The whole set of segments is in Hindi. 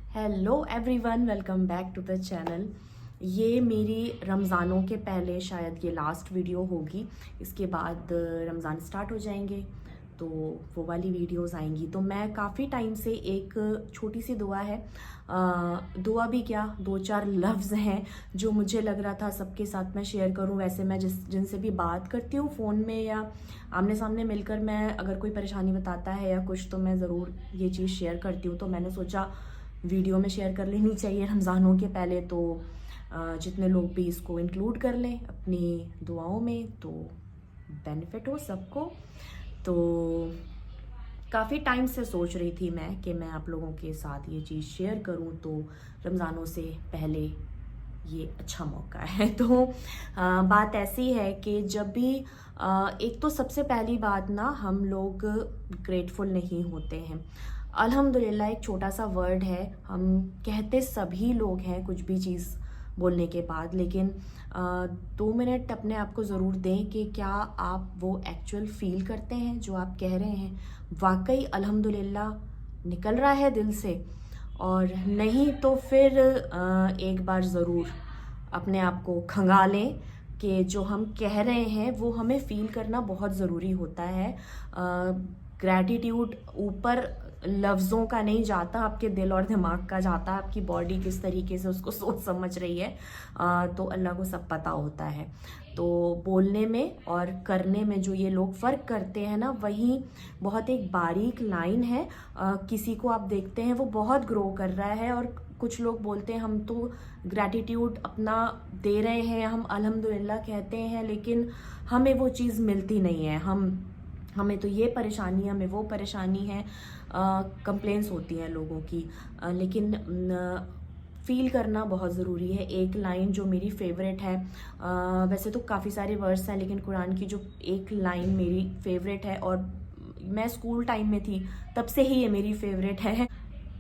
Hello everyone, welcome back to the channel. ये मेरी रमज़ानों के पहले शायद ये लास्ट वीडियो होगी। इसके बाद रमज़ान स्टार्ट हो जाएंगे तो वो वाली वीडियोस आएंगी। तो मैं काफ़ी टाइम से एक छोटी सी दुआ है, दुआ भी क्या, दो चार लफ्ज़ हैं जो मुझे लग रहा था सबके साथ मैं शेयर करूं। वैसे मैं जिनसे भी बात करती हूँ फ़ोन में या आमने सामने मिलकर, मैं अगर कोई परेशानी बताता है या कुछ तो मैं ज़रूर ये चीज़ शेयर करती हूँ। तो मैंने सोचा वीडियो में शेयर कर लेनी चाहिए रमज़ानों के पहले, तो जितने लोग भी इसको इंक्लूड कर लें अपनी दुआओं में तो बेनिफिट हो सबको। तो काफ़ी टाइम से सोच रही थी मैं कि मैं आप लोगों के साथ ये चीज़ शेयर करूं, तो रमज़ानों से पहले ये अच्छा मौका है। तो बात ऐसी है कि जब भी एक तो सबसे पहली बात ना, हम लोग ग्रेटफुल नहीं होते हैं। अल्हम्दुलिल्लाह एक छोटा सा वर्ड है, हम कहते सभी लोग हैं कुछ भी चीज़ बोलने के बाद, लेकिन 2 मिनट अपने आप को ज़रूर दें कि क्या आप वो एक्चुअल फील करते हैं जो आप कह रहे हैं, वाकई अल्हम्दुलिल्लाह निकल रहा है दिल से। और नहीं तो फिर एक बार ज़रूर अपने आप को खंगालें कि जो हम कह रहे हैं वो हमें फील करना बहुत ज़रूरी होता है। ग्रैटिट्यूड ऊपर लफ्ज़ों का नहीं जाता, आपके दिल और दिमाग का जाता है, आपकी बॉडी किस तरीके से उसको सोच समझ रही है। तो अल्लाह को सब पता होता है। तो बोलने में और करने में जो ये लोग फ़र्क करते हैं ना, वही बहुत एक बारीक लाइन है। किसी को आप देखते हैं वो बहुत ग्रो कर रहा है, और कुछ लोग बोलते हैं हम तो ग्रैटिट्यूड अपना दे रहे हैं, हम अल्हम्दुलिल्लाह कहते हैं, लेकिन हमें वो चीज़ मिलती नहीं है। हमें तो ये परेशानी, हमें वो परेशानी है, कंप्लेंट्स होती हैं लोगों की। लेकिन फील करना बहुत ज़रूरी है। एक लाइन जो मेरी फेवरेट है, वैसे तो काफ़ी सारे वर्ड्स हैं, लेकिन कुरान की जो एक लाइन मेरी फेवरेट है, और मैं स्कूल टाइम में थी तब से ही ये मेरी फेवरेट है।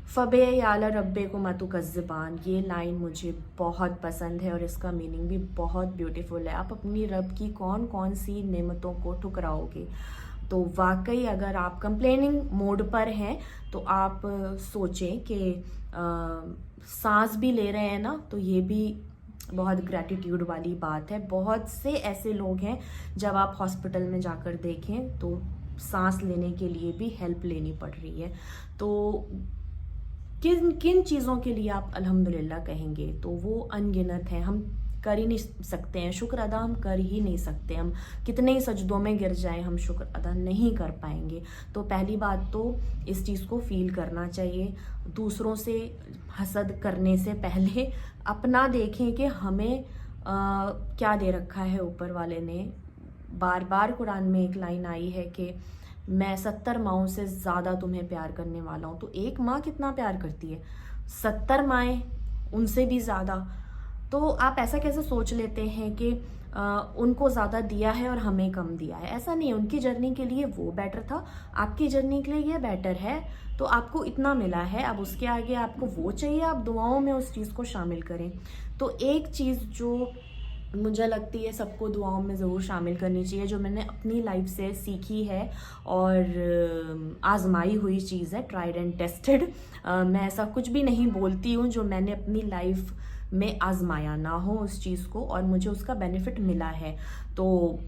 फ़बे याला रब्बे को मतुकज़्ज़बान, ये लाइन मुझे बहुत पसंद है और इसका मीनिंग भी बहुत ब्यूटीफुल है। आप अपनी रब की कौन कौन सी नेमतों को ठुकराओगे। तो वाकई अगर आप कंप्लेनिंग मोड पर हैं तो आप सोचें कि सांस भी ले रहे हैं ना, तो ये भी बहुत ग्रैटिट्यूड वाली बात है। बहुत से ऐसे लोग हैं, जब आप हॉस्पिटल में जाकर देखें तो सांस लेने के लिए भी हेल्प लेनी पड़ रही है। तो किन किन चीज़ों के लिए आप अल्हम्दुलिल्लाह कहेंगे, तो वो अनगिनत है, हम कर ही नहीं सकते हैं। शुक्र अदा हम कर ही नहीं सकते, हम कितने ही सजदों में गिर जाएं हम शुक्र अदा नहीं कर पाएंगे। तो पहली बात तो इस चीज़ को फील करना चाहिए। दूसरों से हसद करने से पहले अपना देखें कि हमें क्या दे रखा है ऊपर वाले ने। बार बार कुरान में एक लाइन आई है कि मैं 70 माँओं से ज़्यादा तुम्हें प्यार करने वाला हूँ। तो एक माँ कितना प्यार करती है, 70 माएँ उनसे भी ज़्यादा। तो आप ऐसा कैसे सोच लेते हैं कि उनको ज़्यादा दिया है और हमें कम दिया है। ऐसा नहीं है, उनकी जर्नी के लिए वो बेटर था, आपकी जर्नी के लिए ये बेटर है। तो आपको इतना मिला है, अब उसके आगे आपको वो चाहिए, आप दुआओं में उस चीज़ को शामिल करें। तो एक चीज़ जो मुझे लगती है सबको दुआओं में ज़रूर शामिल करनी चाहिए, जो मैंने अपनी लाइफ से सीखी है और आजमाई हुई चीज़ है, ट्राइड एंड टेस्टेड। मैं ऐसा कुछ भी नहीं बोलती हूँ जो मैंने अपनी लाइफ में आजमाया ना हो उस चीज़ को और मुझे उसका बेनिफिट मिला है। तो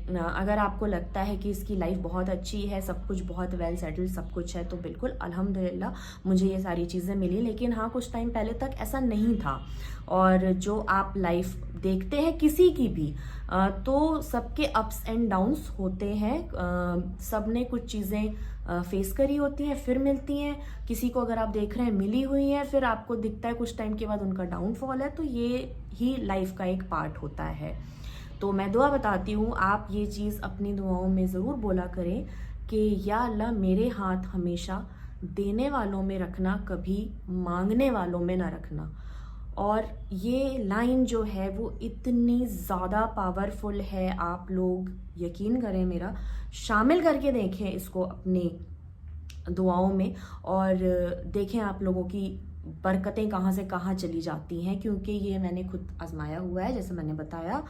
अगर आपको लगता है कि इसकी लाइफ बहुत अच्छी है, सब कुछ बहुत वेल सेटल्ड सब कुछ है, तो बिल्कुल अल्हम्दुलिल्लाह मुझे ये सारी चीज़ें मिली। लेकिन हाँ, कुछ टाइम पहले तक ऐसा नहीं था। और जो आप लाइफ देखते हैं किसी की भी, तो सबके अप्स एंड डाउन्स होते हैं। सब ने कुछ चीज़ें फेस करी होती हैं, फिर मिलती हैं। किसी को अगर आप देख रहे हैं मिली हुई हैं, फिर आपको दिखता है कुछ टाइम के बाद उनका डाउनफॉल है। तो ये ही लाइफ का एक पार्ट होता है। तो मैं दुआ बताती हूँ, आप ये चीज़ अपनी दुआओं में ज़रूर बोला करें कि या अल्लाह मेरे हाथ हमेशा देने वालों में रखना, कभी मांगने वालों में ना रखना। और ये लाइन जो है वो इतनी ज़्यादा पावरफुल है, आप लोग यकीन करें, मेरा शामिल करके देखें इसको अपनी दुआओं में और देखें आप लोगों की बरकतें कहाँ से कहाँ चली जाती हैं, क्योंकि ये मैंने खुद आजमाया हुआ है जैसे मैंने बताया।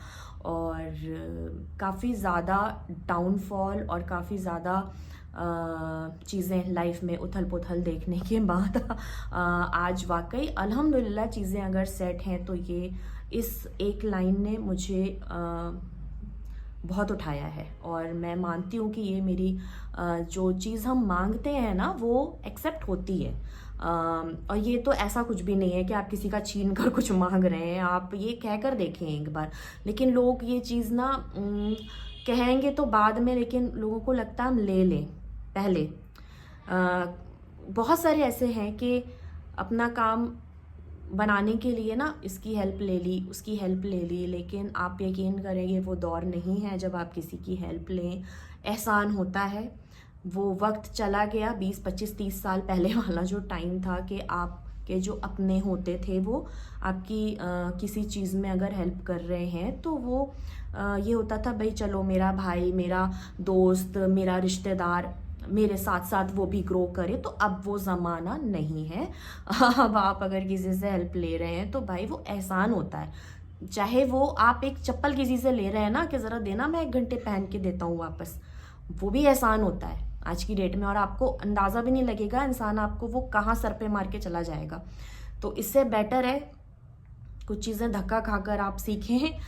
और काफ़ी ज़्यादा डाउनफॉल और काफ़ी ज़्यादा चीज़ें लाइफ में उथल पुथल देखने के बाद आज वाकई अल्हम्दुलिल्लाह चीज़ें अगर सेट हैं, तो ये इस एक लाइन ने मुझे बहुत उठाया है। और मैं मानती हूँ कि ये मेरी जो चीज़ हम मांगते हैं ना, वो एक्सेप्ट होती है। और ये तो ऐसा कुछ भी नहीं है कि आप किसी का छीन कर कुछ मांग रहे हैं, आप ये कह कर देखें एक बार। लेकिन लोग ये चीज़ ना कहेंगे तो बाद में, लेकिन लोगों को लगता है हम ले लें पहले। बहुत सारे ऐसे हैं कि अपना काम बनाने के लिए ना इसकी हेल्प ले ली, उसकी हेल्प ले ली, लेकिन आप यकीन करेंगे वो दौर नहीं है जब आप किसी की हेल्प लें, एहसान होता है। वो वक्त चला गया, 20 25 30 साल पहले वाला जो टाइम था कि आपके जो अपने होते थे वो आपकी किसी चीज़ में अगर हेल्प कर रहे हैं, तो वो ये होता था भाई चलो मेरा भाई, मेरा दोस्त, मेरा रिश्तेदार मेरे साथ साथ वो भी ग्रो करे। तो अब वो ज़माना नहीं है। अब आप अगर किसी से हेल्प ले रहे हैं तो भाई वो एहसान होता है। चाहे वो आप एक चप्पल किसी से ले रहे हैं ना कि ज़रा देना, मैं 1 घंटे पहन के देता हूँ वापस, वो भी एहसान होता है आज की डेट में। और आपको अंदाज़ा भी नहीं लगेगा इंसान आपको वो कहाँ सर पे मार के चला जाएगा। तो इससे बेटर है कुछ चीज़ें धक्का खाकर आप सीखें।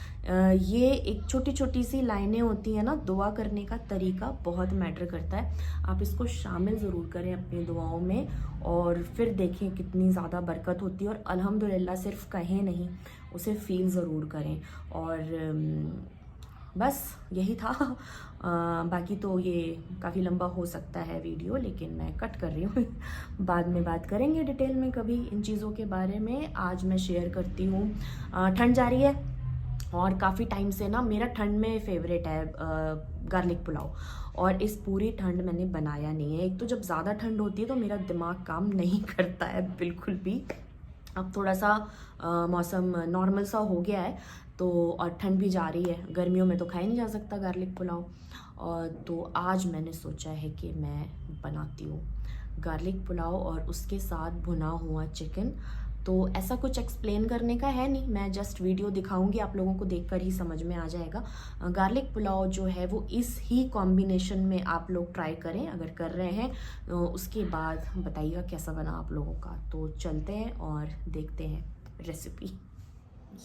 ये एक छोटी छोटी सी लाइनें होती हैं ना, दुआ करने का तरीका बहुत मैटर करता है। आप इसको शामिल ज़रूर करें अपनी दुआओं में, और फिर देखें कितनी ज़्यादा बरकत होती है। और अल्हम्दुलिल्लाह सिर्फ कहें नहीं, उसे फील ज़रूर करें। और बस यही था। बाकी तो ये काफ़ी लंबा हो सकता है वीडियो, लेकिन मैं कट कर रही हूँ। बाद में बात करेंगे डिटेल में कभी इन चीज़ों के बारे में। आज मैं शेयर करती हूँ, ठंड जा रही है और काफ़ी टाइम से ना मेरा ठंड में फेवरेट है गार्लिक पुलाव। और इस पूरी ठंड मैंने बनाया नहीं है। एक तो जब ज़्यादा ठंड होती है तो मेरा दिमाग काम नहीं करता है बिल्कुल भी। अब थोड़ा सा मौसम नॉर्मल सा हो गया है, तो और ठंड भी जा रही है, गर्मियों में तो खाया नहीं जा सकता गार्लिक पुलाव। और तो आज मैंने सोचा है कि मैं बनाती हूँ गार्लिक पुलाव और उसके साथ भुना हुआ चिकन। तो ऐसा कुछ एक्सप्लेन करने का है नहीं, मैं जस्ट वीडियो दिखाऊंगी, आप लोगों को देखकर ही समझ में आ जाएगा। गार्लिक पुलाव जो है वो इस ही कॉम्बिनेशन में आप लोग ट्राई करें अगर कर रहे हैं, तो उसके बाद बताइएगा कैसा बना आप लोगों का। तो चलते हैं और देखते हैं रेसिपी।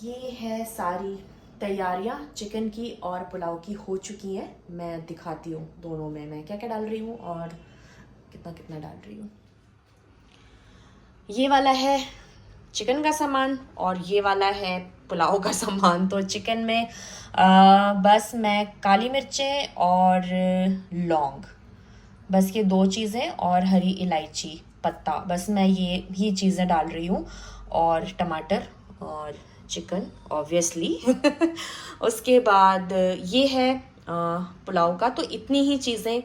ये है सारी तैयारियां चिकन की और पुलाव की हो चुकी हैं। मैं दिखाती हूँ दोनों में मैं क्या क्या डाल रही हूँ और कितना कितना डाल रही हूँ। ये वाला है चिकन का सामान और ये वाला है पुलाव का सामान। तो चिकन में बस मैं काली मिर्चें और लौंग, बस ये 2 चीज़ें, और हरी इलायची पत्ता, बस मैं ये ही चीज़ें डाल रही हूँ। और टमाटर और चिकन ऑब्वियसली। उसके बाद ये है पुलाव का। तो इतनी ही चीज़ें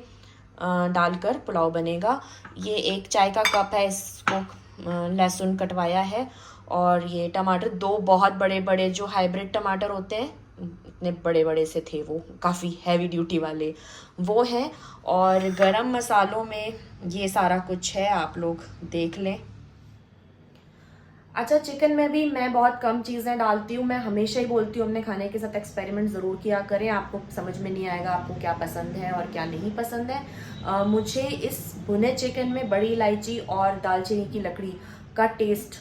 डालकर पुलाव बनेगा। ये 1 चाय का कप है, इसको लहसुन कटवाया है। और ये टमाटर 2 बहुत बड़े बड़े जो हाइब्रिड टमाटर होते हैं, इतने बड़े बड़े से थे, वो काफ़ी हैवी ड्यूटी वाले वो हैं। और गरम मसालों में ये सारा कुछ है, आप लोग देख लें। अच्छा, चिकन में भी मैं बहुत कम चीज़ें डालती हूँ। मैं हमेशा ही बोलती हूँ अपने खाने के साथ एक्सपेरिमेंट ज़रूर किया करें, आपको समझ में नहीं आएगा आपको क्या पसंद है और क्या नहीं पसंद है। मुझे इस भुने चिकन में बड़ी इलायची और दालचीनी की लकड़ी का टेस्ट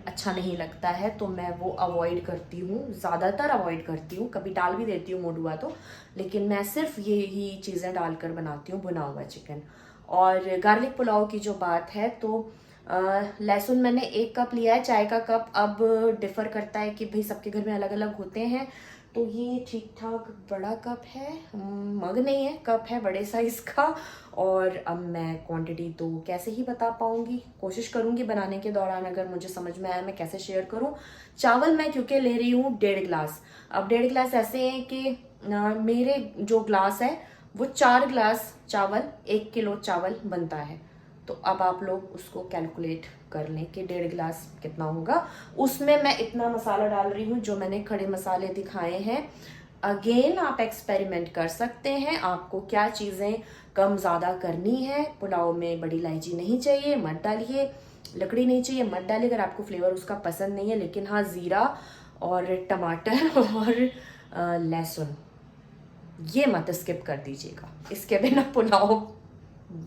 अच्छा नहीं लगता है, तो मैं वो अवॉइड करती हूँ, ज़्यादातर अवॉइड करती हूँ। कभी डाल भी देती हूँ मूड हुआ तो, लेकिन मैं सिर्फ ये ही चीज़ें डालकर बनाती हूँ भुना हुआ चिकन। और गार्लिक पुलाव की जो बात है, तो लहसुन मैंने 1 कप लिया है, चाय का कप। अब डिफ़र करता है कि भाई सबके घर में अलग अलग होते हैं, तो ये ठीक ठाक बड़ा कप है, मग नहीं है, कप है बड़े साइज़ का। और अब मैं क्वांटिटी तो कैसे ही बता पाऊँगी, कोशिश करूँगी बनाने के दौरान, अगर मुझे समझ में आया मैं कैसे शेयर करूँ। चावल मैं क्योंकि ले रही हूँ 1.5 गिलास। अब 1.5 गिलास ऐसे हैं कि मेरे जो ग्लास है वो 4 गिलास चावल, 1 किलो चावल बनता है। तो अब आप लोग उसको कैलकुलेट कर लें कि 1.5 गिलास कितना होगा। उसमें मैं इतना मसाला डाल रही हूँ जो मैंने खड़े मसाले दिखाए हैं। अगेन आप एक्सपेरिमेंट कर सकते हैं, आपको क्या चीज़ें कम ज़्यादा करनी है। पुलाव में बड़ी इलायची नहीं चाहिए, मत डालिए। लकड़ी नहीं चाहिए मत डालिए अगर आपको फ्लेवर उसका पसंद नहीं है, लेकिन हाँ ज़ीरा और टमाटर और लहसुन ये मत स्किप कर दीजिएगा। इसके बिना पुलाव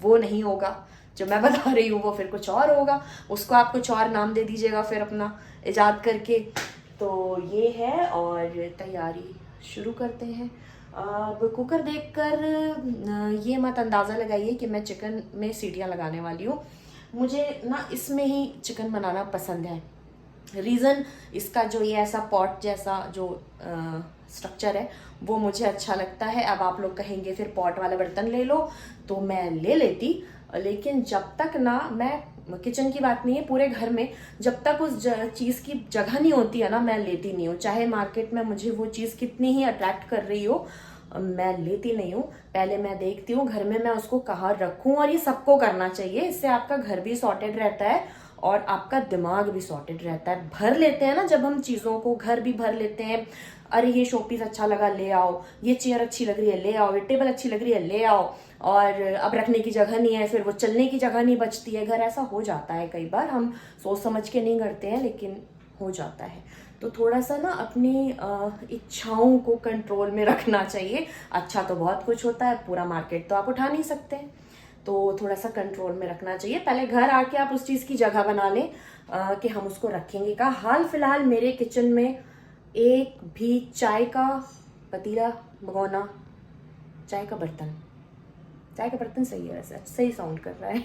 वो नहीं होगा जो मैं बता रही हूँ, वो फिर कुछ और होगा, उसको आप कुछ और नाम दे दीजिएगा फिर अपना इजाद करके। तो ये है और तैयारी शुरू करते हैं। अब कुकर देखकर ये मत अंदाज़ा लगाइए कि मैं चिकन में सीटियाँ लगाने वाली हूँ। मुझे ना इसमें ही चिकन बनाना पसंद है। रीज़न इसका जो ये ऐसा पॉट जैसा जो स्ट्रक्चर है वो मुझे अच्छा लगता है। अब आप लोग कहेंगे फिर पॉट वाला बर्तन ले लो, तो मैं ले लेती, लेकिन जब तक ना मैं किचन की बात नहीं है, पूरे घर में जब तक उस चीज़ की जगह नहीं होती है ना, मैं लेती नहीं हूँ। चाहे मार्केट में मुझे वो चीज़ कितनी ही अट्रैक्ट कर रही हो, मैं लेती नहीं हूँ। पहले मैं देखती हूँ घर में मैं उसको कहाँ रखूँ, और ये सबको करना चाहिए। इससे आपका घर भी सॉर्टेड रहता है और आपका दिमाग भी सॉर्टेड रहता है। भर लेते हैं ना जब हम चीज़ों को, घर भी भर लेते हैं। अरे ये शोपीस अच्छा लगा ले आओ, ये चेयर अच्छी लग रही है ले आओ, ये टेबल अच्छी लग रही है ले आओ, और अब रखने की जगह नहीं है, फिर वो चलने की जगह नहीं बचती है। घर ऐसा हो जाता है कई बार, हम सोच समझ के नहीं करते हैं लेकिन हो जाता है। तो थोड़ा सा ना अपनी इच्छाओं को कंट्रोल में रखना चाहिए। अच्छा तो बहुत कुछ होता है, पूरा मार्केट तो आप उठा नहीं सकते, तो थोड़ा सा कंट्रोल में रखना चाहिए। पहले घर आके आप उस चीज़ की जगह बना लें कि हम उसको रखेंगे का। हाल फिलहाल मेरे किचन में एक भी चाय का पतीला, भगोना, चाय का बर्तन सही है वैसे, सही साउंड कर रहा है।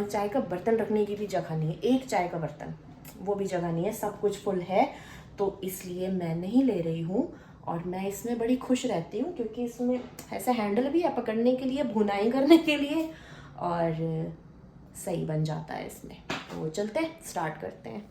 चाय का बर्तन रखने की भी जगह नहीं है, एक चाय का बर्तन वो भी जगह नहीं है, सब कुछ फुल है। तो इसलिए मैं नहीं ले रही हूँ और मैं इसमें बड़ी खुश रहती हूँ, क्योंकि इसमें ऐसा हैंडल भी है पकड़ने के लिए, भुनाई करने के लिए, और सही बन जाता है इसमें। तो चलते हैं, स्टार्ट करते हैं।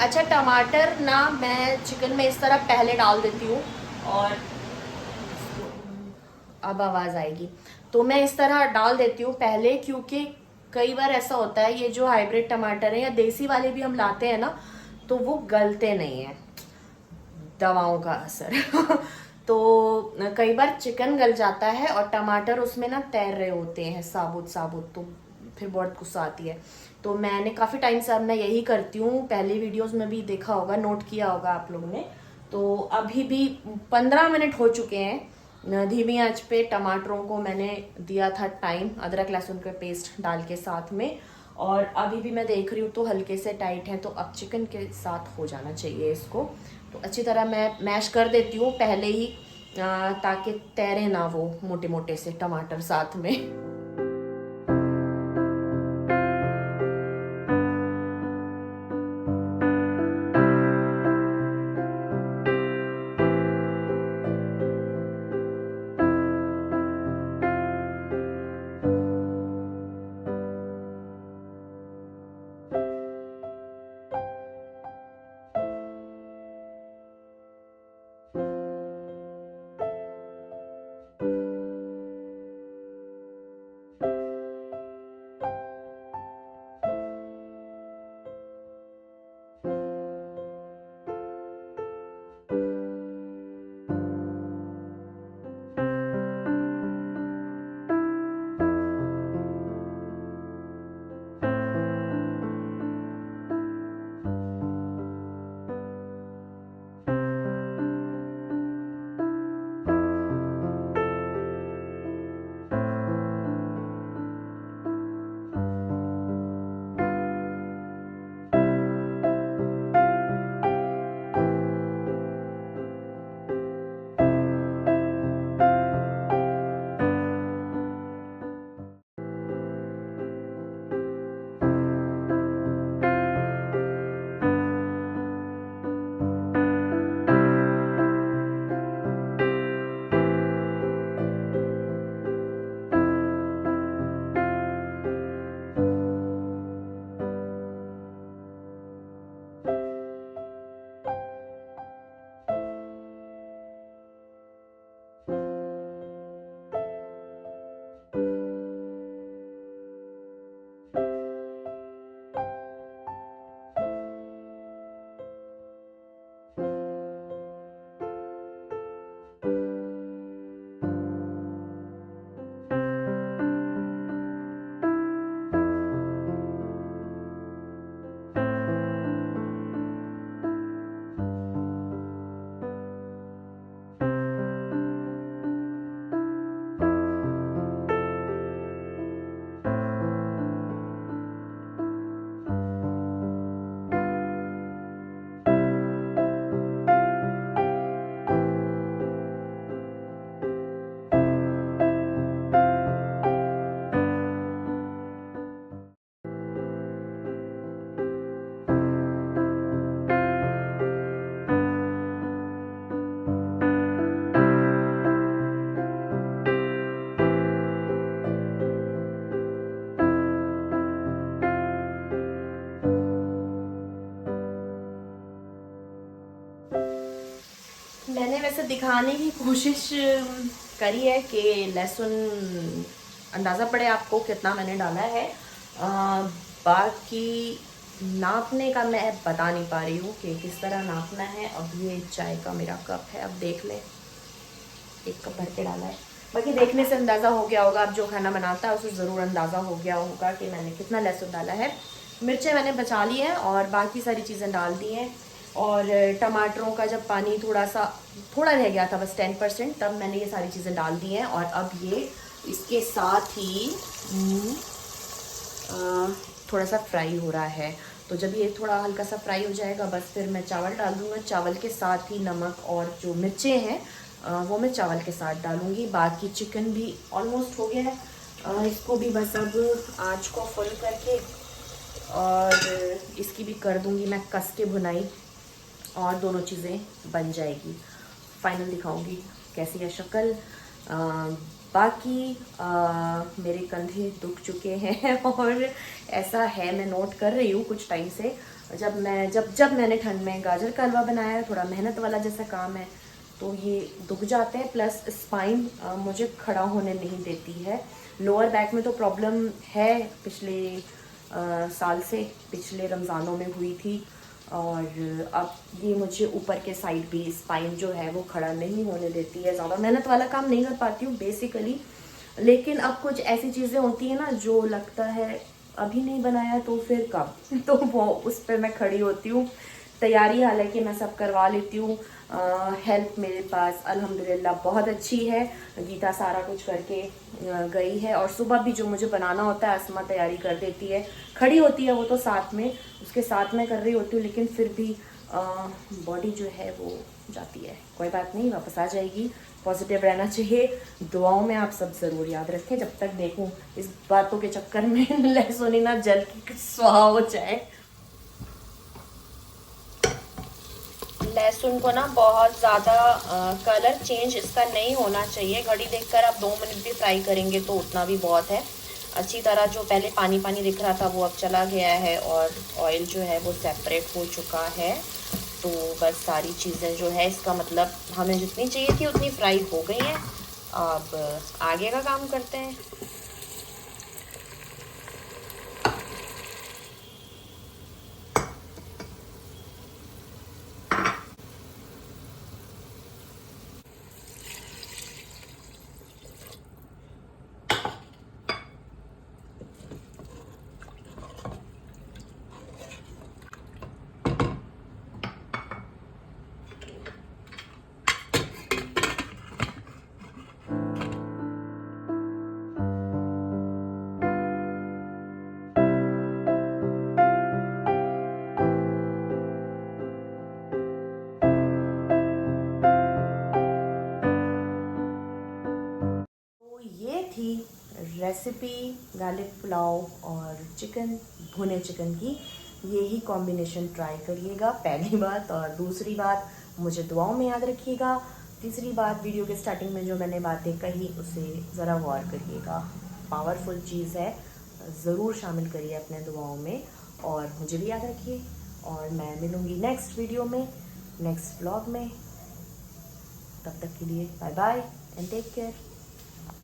अच्छा, टमाटर ना मैं चिकन में इस तरह पहले डाल देती हूँ, और अब आवाज़ आएगी, तो मैं इस तरह डाल देती हूँ पहले, क्योंकि कई बार ऐसा होता है ये जो हाइब्रिड टमाटर है या देसी वाले भी हम लाते हैं ना, तो वो गलते नहीं हैं, दवाओं का असर तो कई बार चिकन गल जाता है और टमाटर उसमें ना तैर रहे होते हैं साबुत साबुत, तो फिर बहुत गुस्सा आती है। तो मैंने काफ़ी टाइम से अब मैं यही करती हूँ, पहले वीडियोस में भी देखा होगा, नोट किया होगा आप लोगों ने। तो अभी भी 15 मिनट हो चुके हैं, धीमी आंच पे टमाटरों को मैंने दिया था टाइम, अदरक लहसुन का पेस्ट डाल के साथ में, और अभी भी मैं देख रही हूँ तो हल्के से टाइट है, तो अब चिकन के साथ हो जाना चाहिए इसको। तो अच्छी तरह मैं मैश कर देती हूँ पहले ही, ताकि तैरे ना वो मोटे मोटे से टमाटर साथ में। मैंने वैसे दिखाने की कोशिश करी है कि लहसुन अंदाज़ा पड़े आपको कितना मैंने डाला है। बाकी नापने का मैं बता नहीं पा रही हूँ कि किस तरह नापना है। अब ये चाय का मेरा कप है, अब देख लें, 1 कप भर के डाला है। बाकी देखने से अंदाज़ा हो गया होगा, अब जो खाना बनाता है उसे ज़रूर अंदाज़ा हो गया होगा कि मैंने कितना लहसुन डाला है। मिर्चें मैंने बचा ली हैं और बाकी सारी चीज़ें डाल दी हैं। और टमाटरों का जब पानी थोड़ा रह गया था, बस 10%, तब मैंने ये सारी चीज़ें डाल दी हैं। और अब ये इसके साथ ही थोड़ा सा फ्राई हो रहा है। तो जब ये थोड़ा हल्का सा फ्राई हो जाएगा, बस फिर मैं चावल डाल दूँगा। चावल के साथ ही नमक और जो मिर्चें हैं वो मैं चावल के साथ डालूँगी। बाकी चिकन भी ऑलमोस्ट हो गया है। इसको भी बस अब आँच को फुल करके और इसकी भी कर दूँगी मैं कस के भुनाई, और दोनों चीज़ें बन जाएगी। फाइनल दिखाऊंगी कैसी है शक्ल। बाकी मेरे कंधे दुख चुके हैं और ऐसा है, मैं नोट कर रही हूँ कुछ टाइम से। जब मैंने ठंड में गाजर का हलवा बनाया है, थोड़ा मेहनत वाला जैसा काम है, तो ये दुख जाते हैं। प्लस स्पाइन मुझे खड़ा होने नहीं देती है। लोअर बैक में तो प्रॉब्लम है, पिछले साल से, पिछले रमज़ानों में हुई थी। और अब ये मुझे ऊपर के साइड भी स्पाइन जो है वो खड़ा नहीं होने देती है। ज़्यादा मेहनत वाला काम नहीं कर पाती हूँ बेसिकली, लेकिन अब कुछ ऐसी चीज़ें होती हैं ना जो लगता है अभी नहीं बनाया तो फिर कब तो वो उस पर मैं खड़ी होती हूँ। तैयारी हालांकि मैं सब करवा लेती हूँ। हेल्प मेरे पास अल्हम्दुलिल्लाह बहुत अच्छी है। गीता सारा कुछ करके गई है, और सुबह भी जो मुझे बनाना होता है आसमा तैयारी कर देती है। खड़ी होती है वो तो साथ में, उसके साथ में कर रही होती हूँ, लेकिन फिर भी बॉडी जो है वो जाती है। कोई बात नहीं, वापस आ जाएगी। पॉजिटिव रहना चाहिए। दुआओं में आप सब ज़रूर याद रखें। जब तक देखूं इस बातों के चक्कर में लहसुन ना जल की स्वाहा हो जाए। लहसुन को ना बहुत ज़्यादा कलर चेंज इसका नहीं होना चाहिए। घड़ी देखकर आप 2 मिनट भी फ्राई करेंगे तो उतना भी बहुत है। अच्छी तरह जो पहले पानी पानी दिख रहा था वो अब चला गया है, और ऑयल जो है वो सेपरेट हो चुका है। तो बस सारी चीज़ें जो है, इसका मतलब हमें जितनी चाहिए थी उतनी फ्राई हो गई हैं। अब आगे का काम करते हैं। ये थी रेसिपी गार्लिक पुलाव और चिकन, भुने चिकन की। यही कॉम्बिनेशन ट्राई करिएगा, पहली बात। और दूसरी बात, मुझे दुआओं में याद रखिएगा। तीसरी बात, वीडियो के स्टार्टिंग में जो मैंने बातें कही उसे ज़रा गौर करिएगा। पावरफुल चीज़ है, ज़रूर शामिल करिए अपने दुआओं में, और मुझे भी याद रखिए। और मैं मिलूँगी नेक्स्ट वीडियो में, नेक्स्ट व्लॉग में। तब तक के लिए bye bye and take care.